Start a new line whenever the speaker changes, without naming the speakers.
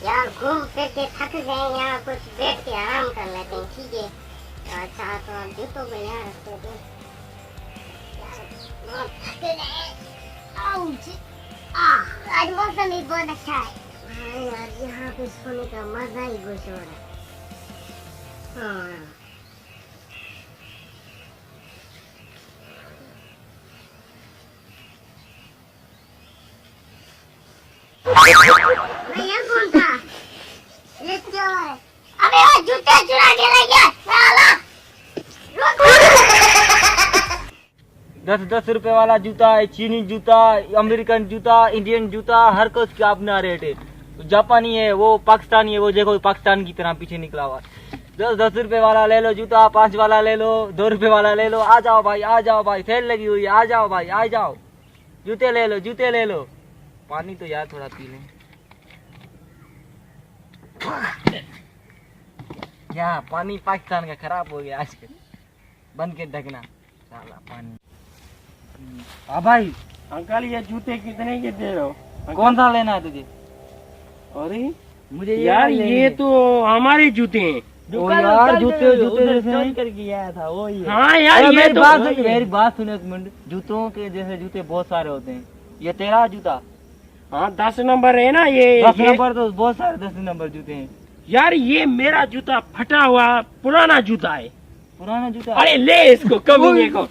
यार घूम फिर के थक गए, यहाँ कुछ बैठ के आराम कर लेते हैं, ठीक है। अच्छा तो आप जूतों को यहाँ रखते थे यार, बहुत थक गए। आउच, आज मौसम भी बहुत अच्छा है। हाँ यार, यहाँ पे सोने का मजा ही कुछ और है। हाँ भैया कौन था? ये क्या है? अबे वो जूते चुरा के ले गया साला।
10-10 रुपए वाला जूता है, चीनी जूता, अमेरिकन जूता, इंडियन जूता, हर कुछ का अपना रेट है। जापानी है, वो पाकिस्तानी है, वो देखो पाकिस्तान की तरह पीछे निकला हुआ। 10-10 रुपए वाला ले लो जूता, 5 वाला ले लो, 2 रुपए वाला ले लो। आ जाओ भाई, आ जाओ भाई, सेल लगी हुई है, आ जाओ भाई, आ जाओ। जूते ले लो, जूते ले लो। पानी तो यार थोड़ा पी लें। क्या पानी पाकिस्तान का खराब हो गया आजकल, बंद के ढकना साला पानी। हाँ भाई।
अंकल ये जूते कितने के दे रहे हो?
कौन सा लेना है तुझे?
अरे
मुझे
यार ये तो हमारे जूते हैं।
ओ यार जूते जैसे
करके आया था वो ही है।
हाँ यार ये
मेरी
तो
बात सुनो एक मिनट। जूतों के जैसे जूते बहुत सारे होते हैं, ये तेरा जूता?
हाँ 10 नंबर है ना ये
10 नंबर तो बहुत सारे 10 नंबर जूते हैं।
यार ये मेरा जूता फटा हुआ पुराना जूता है।
पुराना जूता?
अरे ले इसको कभी को